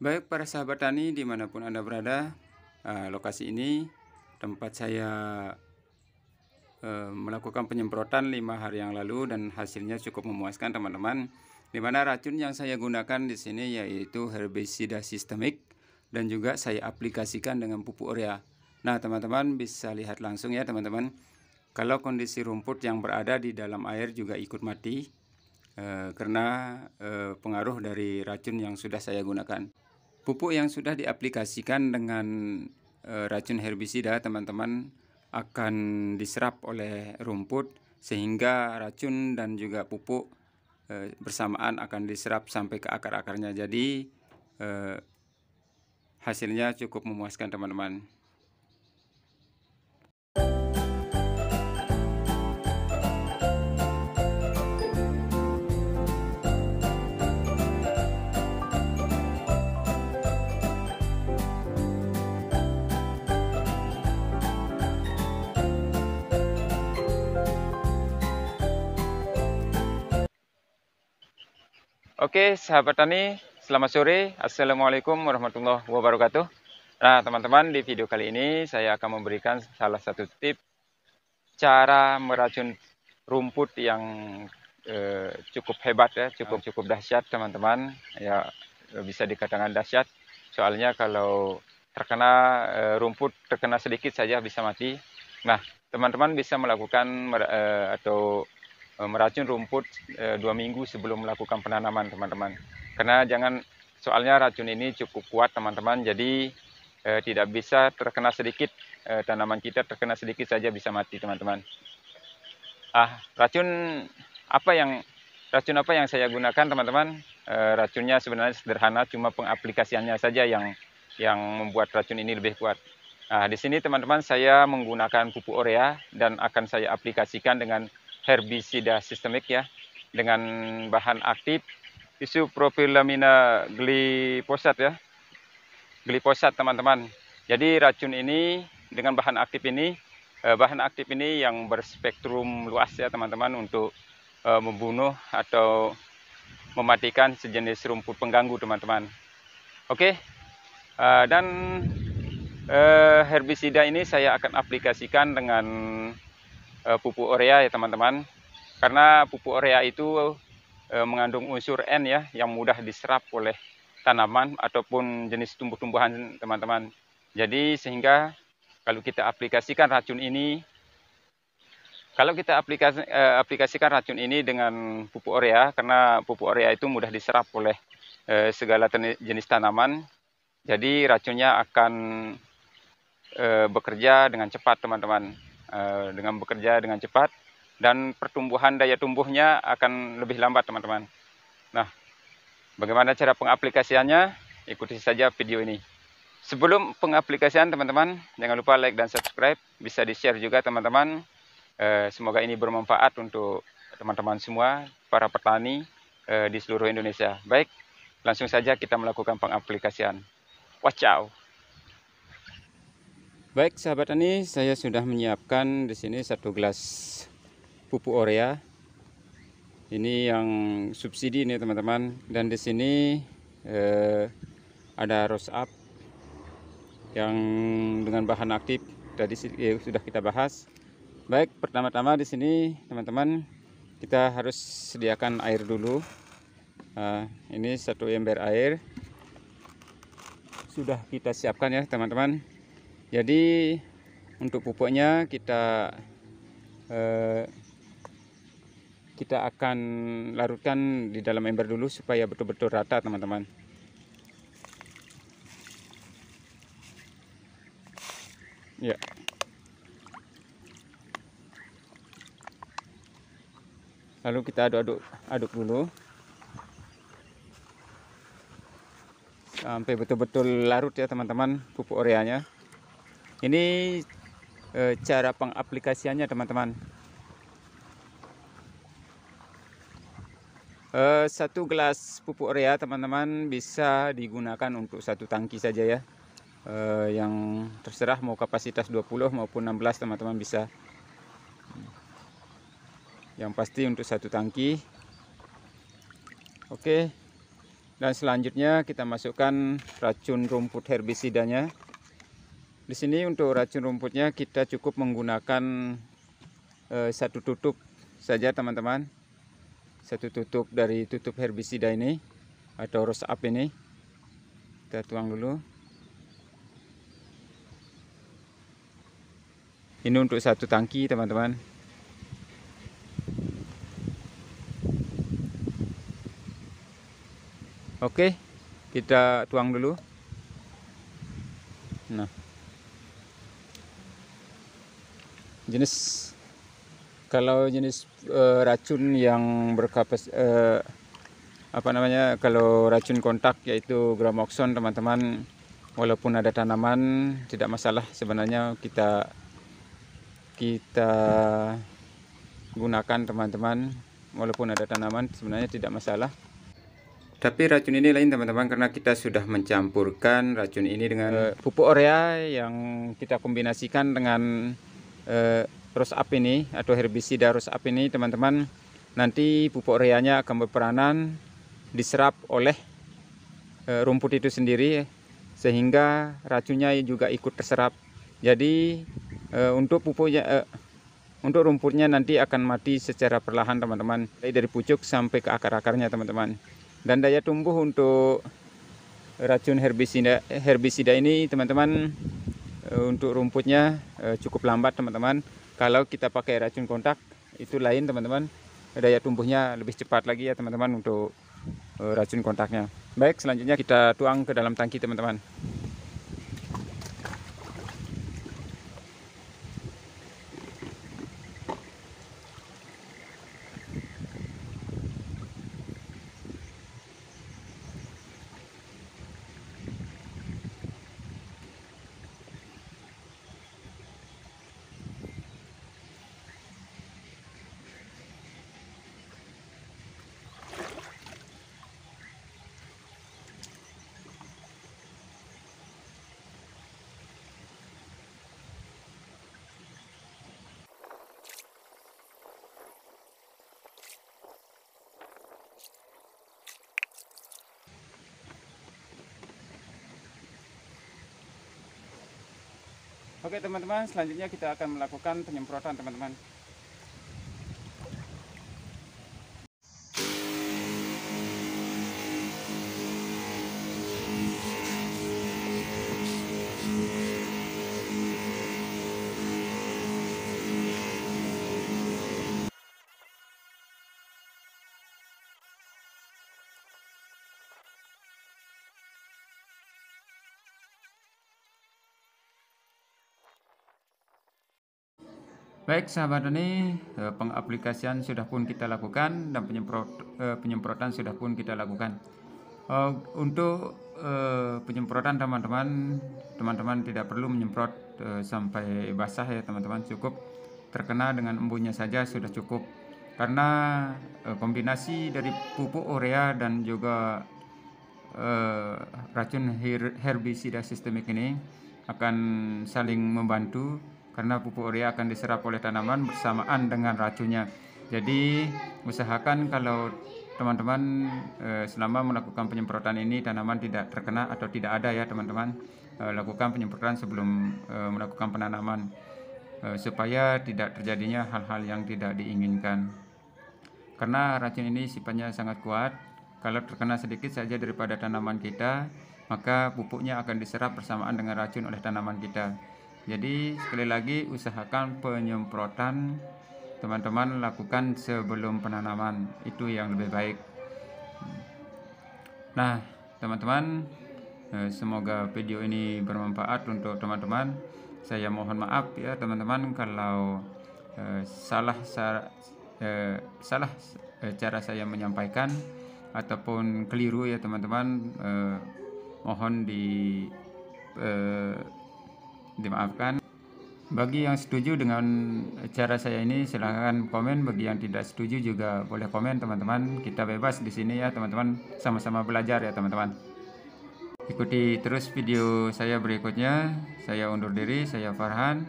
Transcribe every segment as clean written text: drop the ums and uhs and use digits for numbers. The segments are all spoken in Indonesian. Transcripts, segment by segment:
Baik para sahabat tani dimanapun Anda berada, lokasi ini tempat saya melakukan penyemprotan 5 hari yang lalu dan hasilnya cukup memuaskan teman-teman. Di mana racun yang saya gunakan di sini yaitu herbisida sistemik dan juga saya aplikasikan dengan pupuk urea. Nah teman-teman bisa lihat langsung ya teman-teman. Kalau kondisi rumput yang berada di dalam air juga ikut mati karena pengaruh dari racun yang sudah saya gunakan. Pupuk yang sudah diaplikasikan dengan racun herbisida teman-teman akan diserap oleh rumput sehingga racun dan juga pupuk bersamaan akan diserap sampai ke akar-akarnya. Jadi hasilnya cukup memuaskan teman-teman. Oke sahabat tani, selamat sore. Assalamualaikum warahmatullahi wabarakatuh. Nah teman-teman, di video kali ini saya akan memberikan salah satu tips cara meracun rumput yang cukup hebat ya, cukup dahsyat teman-teman. Ya bisa dikatakan dahsyat. Soalnya kalau terkena rumput terkena sedikit saja bisa mati. Nah teman-teman bisa melakukan atau meracun rumput 2 minggu sebelum melakukan penanaman teman-teman. Karena soalnya racun ini cukup kuat teman-teman, jadi tidak bisa terkena sedikit, tanaman kita terkena sedikit saja bisa mati teman-teman. Racun apa yang saya gunakan teman-teman? Racunnya sebenarnya sederhana, cuma pengaplikasiannya saja yang membuat racun ini lebih kuat. Nah, di sini teman-teman saya menggunakan pupuk urea dan akan saya aplikasikan dengan herbisida sistemik ya, dengan bahan aktif isopropilamina glifosat ya, glifosat teman-teman. Jadi racun ini dengan bahan aktif ini yang berspektrum luas ya teman-teman untuk membunuh atau mematikan sejenis rumput pengganggu teman-teman. Oke, dan herbisida ini saya akan aplikasikan dengan pupuk urea ya teman-teman, karena pupuk urea itu mengandung unsur N ya, yang mudah diserap oleh tanaman ataupun jenis tumbuh-tumbuhan teman-teman. Jadi sehingga kalau kita aplikasikan racun ini, aplikasikan racun ini dengan pupuk urea, karena pupuk urea itu mudah diserap oleh segala jenis tanaman, jadi racunnya akan bekerja dengan cepat teman-teman. Dengan bekerja dengan cepat dan pertumbuhan daya tumbuhnya akan lebih lambat teman-teman. Nah, bagaimana cara pengaplikasiannya? Ikuti saja video ini. Sebelum pengaplikasian teman-teman, jangan lupa like dan subscribe, bisa di-share juga teman-teman. Semoga ini bermanfaat untuk teman-teman semua, para petani di seluruh Indonesia. Baik, langsung saja kita melakukan pengaplikasian. Wacau. Baik sahabat tani, saya sudah menyiapkan di sini 1 gelas pupuk urea. Ini yang subsidi nih teman-teman. Dan di sini ada Rose Up yang dengan bahan aktif tadi sudah kita bahas. Baik, pertama-tama di sini teman-teman kita harus sediakan air dulu. Ini 1 ember air sudah kita siapkan ya teman-teman. Jadi untuk pupuknya kita akan larutkan di dalam ember dulu supaya betul-betul rata teman-teman. Ya. Lalu kita aduk dulu sampai betul-betul larut ya teman-teman pupuk ureanya. Ini cara pengaplikasiannya teman-teman. 1 gelas pupuk urea teman-teman bisa digunakan untuk 1 tangki saja ya. Yang terserah mau kapasitas 20 maupun 16 teman-teman bisa. Yang pasti untuk 1 tangki. Oke. Dan selanjutnya kita masukkan racun rumput herbisidanya. Di sini untuk racun rumputnya kita cukup menggunakan satu tutup saja teman-teman. Satu tutup dari tutup herbisida ini atau rose up ini. Kita tuang dulu. Ini untuk satu tangki teman-teman. Oke, kita tuang dulu. Nah, kalau jenis racun yang kalau racun kontak yaitu Gramoxone teman-teman, walaupun ada tanaman tidak masalah sebenarnya, kita gunakan teman-teman. Walaupun ada tanaman sebenarnya tidak masalah. Tapi racun ini lain teman-teman, karena kita sudah mencampurkan racun ini dengan pupuk urea yang kita kombinasikan dengan rose up ini atau herbisida rose up ini teman-teman. Nanti pupuk ureanya akan berperanan diserap oleh rumput itu sendiri, sehingga racunnya juga ikut terserap. Jadi untuk rumputnya nanti akan mati secara perlahan teman-teman, dari pucuk sampai ke akar-akarnya teman-teman. Dan daya tumbuh untuk racun herbisida ini teman-teman, untuk rumputnya cukup lambat teman-teman. Kalau kita pakai racun kontak itu lain teman-teman, daya tumbuhnya lebih cepat lagi ya teman-teman untuk racun kontaknya. Baik, selanjutnya kita tuang ke dalam tangki teman-teman. Oke teman-teman, selanjutnya kita akan melakukan penyemprotan teman-teman. Baik sahabat tani, pengaplikasian sudah pun kita lakukan dan penyemprotan sudah pun kita lakukan. Untuk penyemprotan teman-teman tidak perlu menyemprot sampai basah ya teman-teman, cukup terkena dengan embunnya saja sudah cukup. Karena kombinasi dari pupuk urea dan juga racun herbisida sistemik ini akan saling membantu, karena pupuk urea akan diserap oleh tanaman bersamaan dengan racunnya. Jadi usahakan kalau teman-teman selama melakukan penyemprotan ini tanaman tidak terkena atau tidak ada ya teman-teman, lakukan penyemprotan sebelum melakukan penanaman supaya tidak terjadinya hal-hal yang tidak diinginkan. Karena racun ini sifatnya sangat kuat, kalau terkena sedikit saja daripada tanaman kita, maka pupuknya akan diserap bersamaan dengan racun oleh tanaman kita. Jadi sekali lagi usahakan penyemprotan teman-teman lakukan sebelum penanaman, itu yang lebih baik. Nah teman-teman, semoga video ini bermanfaat untuk teman-teman. Saya mohon maaf ya teman-teman kalau salah cara saya menyampaikan ataupun keliru ya teman-teman, mohon dimaafkan. Bagi yang setuju dengan cara saya ini silahkan komen, bagi yang tidak setuju juga boleh komen teman-teman. Kita bebas di sini ya teman-teman, sama-sama belajar ya teman-teman. Ikuti terus video saya berikutnya. Saya undur diri, saya Farhan.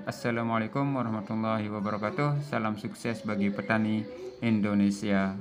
Assalamualaikum warahmatullahi wabarakatuh. Salam sukses bagi petani Indonesia.